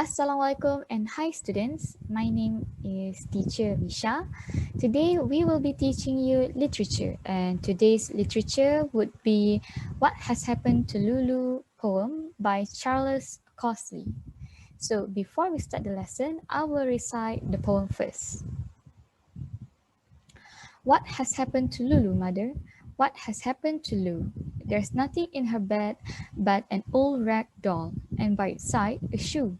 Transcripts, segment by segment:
Assalamualaikum and hi students. My name is teacher Misha. Today we will be teaching you literature, and today's literature would be What Has Happened to Lulu poem by Charles Cosley. So before we start the lesson, I will recite the poem first. What has happened to Lulu, mother? What has happened to Lulu? There's nothing in her bed but an old rag doll, and by its side a shoe.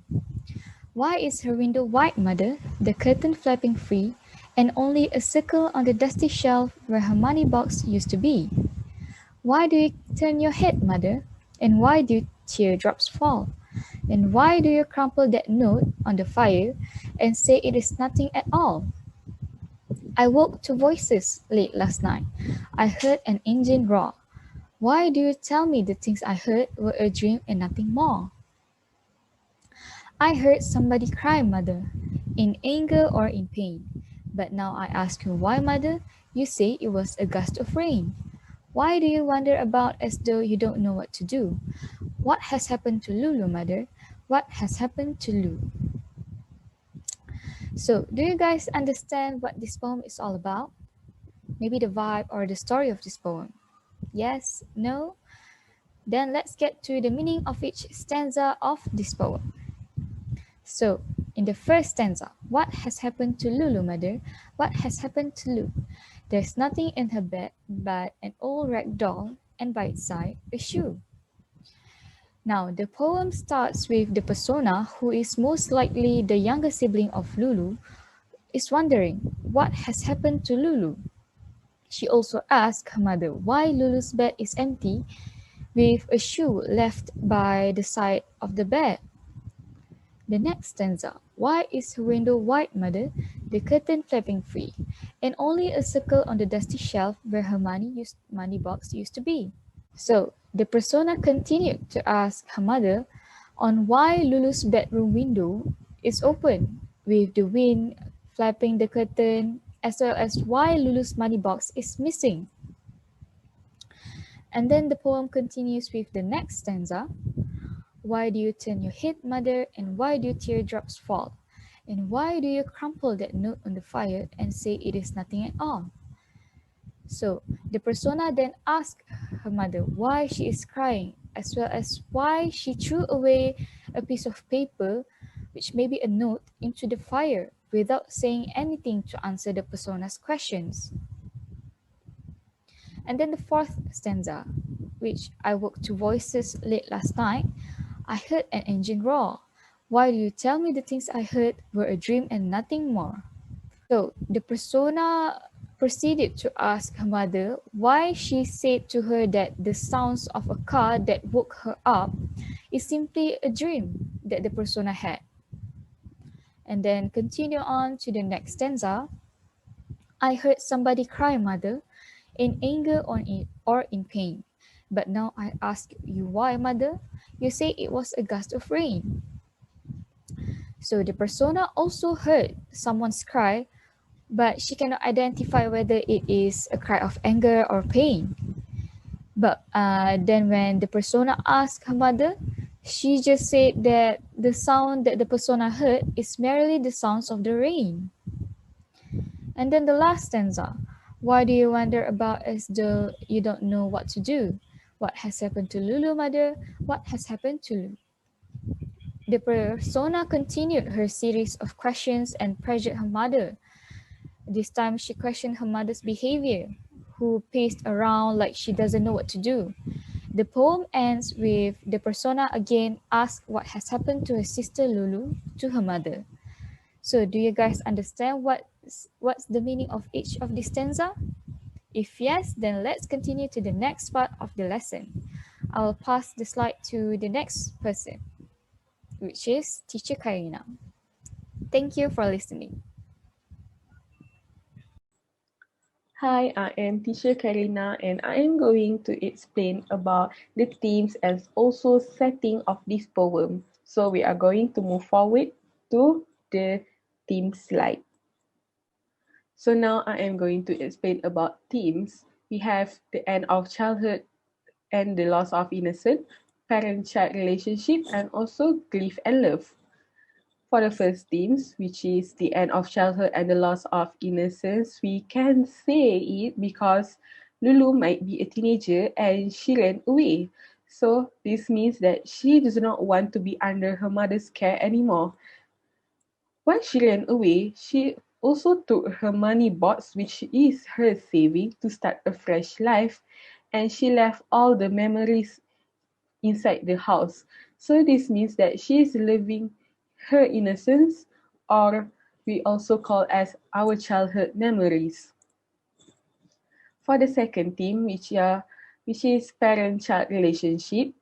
Why is her window white, mother? The curtain flapping free, and only a circle on the dusty shelf where her money box used to be. Why do you turn your head, mother? And why do teardrops fall? And why do you crumple that note on the fire and say it is nothing at all? I woke to voices late last night. I heard an engine roar. Why do you tell me the things I heard were a dream and nothing more? I heard somebody cry, mother, in anger or in pain. But now I ask you why, mother? You say it was a gust of rain. Why do you wander about as though you don't know what to do? What has happened to Lulu, mother? What has happened to Lulu? So, do you guys understand what this poem is all about? Maybe the vibe or the story of this poem? Yes? No? Then let's get to the meaning of each stanza of this poem. So, in the first stanza, what has happened to Lulu, mother? What has happened to Lulu? There's nothing in her bed but an old rag doll, and by its side, a shoe. Now, the poem starts with the persona, who is most likely the younger sibling of Lulu, is wondering what has happened to Lulu. She also asks her mother why Lulu's bed is empty with a shoe left by the side of the bed. The next stanza, why is her window white, mother? The curtain flapping free, and only a circle on the dusty shelf where her money box used to be. So, the persona continued to ask her mother on why Lulu's bedroom window is open, with the wind flapping the curtain, as well as why Lulu's money box is missing. And then the poem continues with the next stanza. Why do you turn your head, mother, and why do teardrops fall? And why do you crumple that note on the fire and say it is nothing at all? So the persona then asks her mother why she is crying, as well as why she threw away a piece of paper, which may be a note, into the fire without saying anything to answer the persona's questions. And then the fourth stanza, which I woke to voices late last night. I heard an engine roar. Why do you tell me the things I heard were a dream and nothing more? So the persona proceeded to ask her mother why she said to her that the sounds of a car that woke her up is simply a dream that the persona had. And then continue on to the next stanza. I heard somebody cry, mother, in anger or in pain. But now I ask you why, mother? You say it was a gust of rain. So the persona also heard someone's cry, but she cannot identify whether it is a cry of anger or pain. But then when the persona asked her mother, she just said that the sound that the persona heard is merely the sounds of the rain. And then the last stanza, why do you wander about as though you don't know what to do? What has happened to Lulu, mother? What has happened to Lulu? The persona continued her series of questions and pressured her mother. This time she questioned her mother's behavior, who paced around like she doesn't know what to do. The poem ends with the persona again asks what has happened to her sister Lulu to her mother. So do you guys understand what's the meaning of each of these stanza? If yes, then let's continue to the next part of the lesson. I will pass the slide to the next person, which is Teacher Karina. Thank you for listening. Hi, I am teacher Karina and I am going to explain about the themes and also setting of this poem. So we are going to move forward to the theme slide. So now I am going to explain about themes. We have the end of childhood and the loss of innocence, parent-child relationship, and also grief and love. For the first themes, which is the end of childhood and the loss of innocence, we can say it because Lulu might be a teenager and she ran away. So this means that she does not want to be under her mother's care anymore. While she ran away, she also took her money box, which is her saving, to start a fresh life, and she left all the memories inside the house. So this means that she is living her innocence, or we also call as our childhood memories. For the second theme, which is parent-child relationship,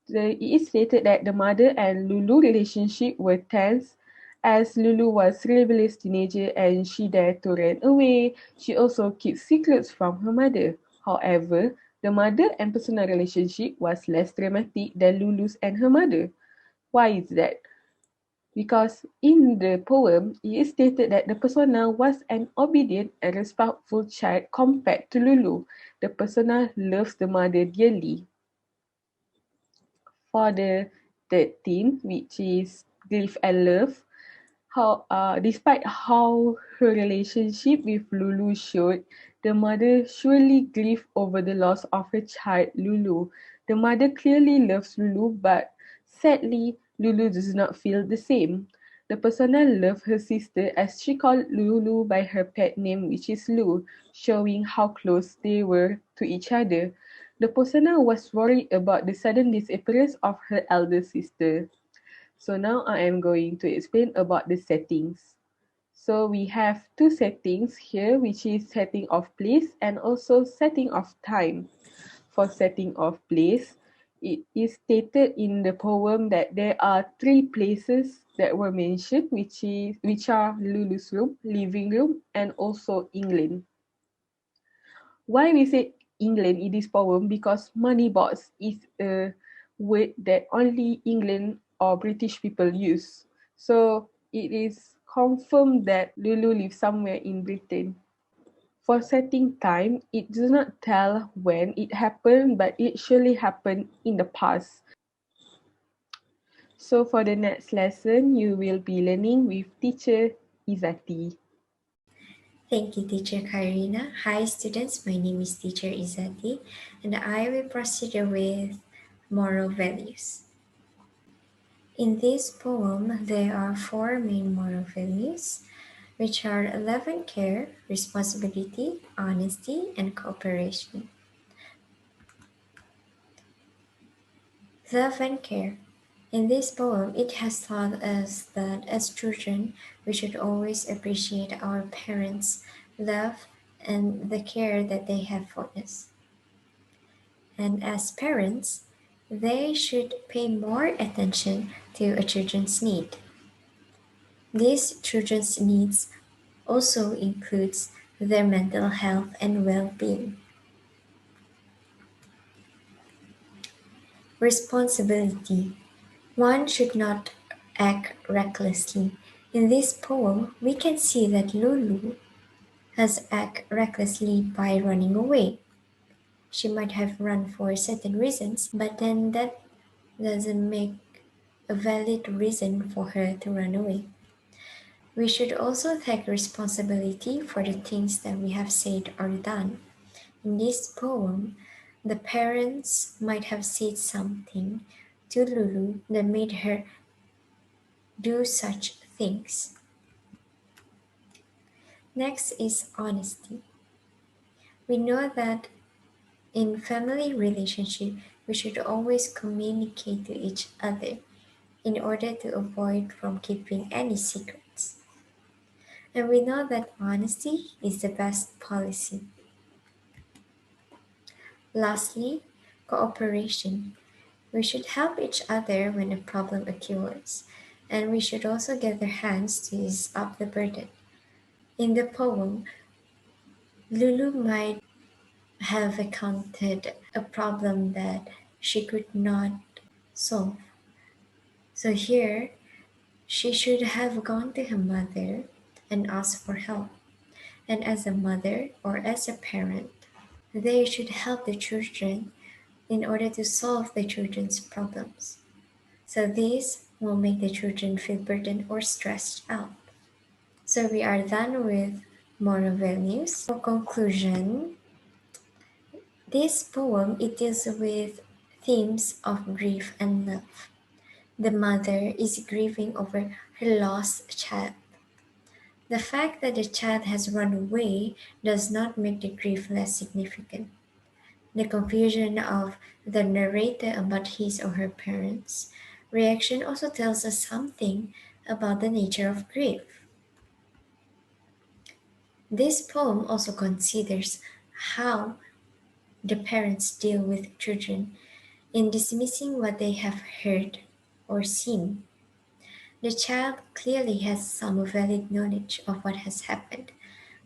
it is stated that the mother and Lulu relationship were tense as Lulu was rebellious teenager and she dared to run away. She also keeps secrets from her mother. However, the mother and personal relationship was less dramatic than Lulu's and her mother. Why is that? Because in the poem, it is stated that the persona was an obedient and respectful child compared to Lulu. The persona loves the mother dearly. For the third theme, which is grief and love, how despite how her relationship with Lulu showed, the mother surely grieved over the loss of her child Lulu. The mother clearly loves Lulu, but sadly Lulu does not feel the same. The persona loved her sister as she called Lulu by her pet name, which is Lu, showing how close they were to each other. The persona was worried about the sudden disappearance of her elder sister. So now I am going to explain about the settings. So we have two settings here, which is setting of place and also setting of time. For setting of place, it is stated in the poem that there are three places that were mentioned, which are Lulu's room, living room, and also England. Why we say England in this poem? Because money box is a word that only England or British people use. So it is confirmed that Lulu lives somewhere in Britain. For setting time, it does not tell when it happened, but it surely happened in the past. So for the next lesson, you will be learning with teacher Izati. Thank you, Teacher Karina. Hi, students. My name is Teacher Izati, and I will proceed with moral values. In this poem, there are four main moral values, which are love and care, responsibility, honesty, and cooperation. Love and care. In this poem, it has taught us that as children, we should always appreciate our parents' love and the care that they have for us. And as parents, they should pay more attention to a children's need. These children's needs also includes their mental health and well-being. Responsibility. One should not act recklessly. In this poem, we can see that Lulu has acted recklessly by running away. She might have run for certain reasons, but then that doesn't make a valid reason for her to run away. We should also take responsibility for the things that we have said or done. In this poem, the parents might have said something to Lulu that made her do such things. Next is honesty. We know that in family relationship, we should always communicate to each other in order to avoid from keeping any secrets. And we know that honesty is the best policy. Lastly, cooperation. We should help each other when a problem occurs, and we should also gather hands to ease up the burden. In the poem, Lulu might have encountered a problem that she could not solve. So here, she should have gone to her mother and asked for help. And as a mother or as a parent, they should help the children in order to solve the children's problems. So this will make the children feel burdened or stressed out. So we are done with moral values. For conclusion, this poem it deals with themes of grief and love. The mother is grieving over her lost child. The fact that the child has run away does not make the grief less significant. The confusion of the narrator about his or her parents' reaction also tells us something about the nature of grief. This poem also considers how the parents deal with children in dismissing what they have heard or seen. The child clearly has some valid knowledge of what has happened,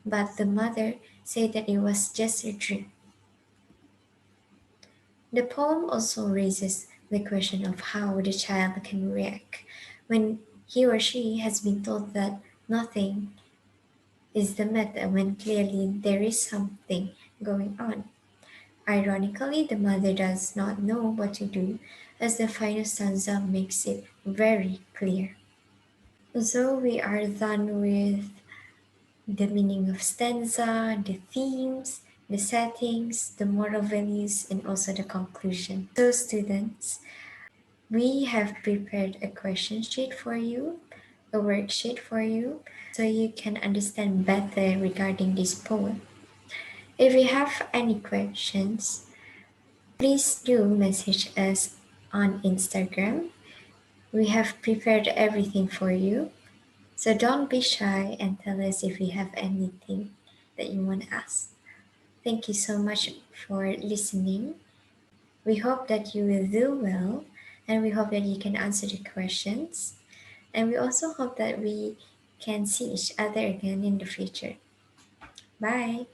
but the mother said that it was just a dream. The poem also raises the question of how the child can react when he or she has been told that nothing is the matter when clearly there is something going on. Ironically, the mother does not know what to do, as the final stanza makes it very clear. So we are done with the meaning of stanza, the themes, the settings, the moral values, and also the conclusion. So, students, we have prepared a question sheet for you, a worksheet for you, so you can understand better regarding this poem. If you have any questions, please do message us on Instagram. We have prepared everything for you. So don't be shy and tell us if you have anything that you want to ask. Thank you so much for listening. We hope that you will do well and we hope that you can answer the questions. And we also hope that we can see each other again in the future. Bye.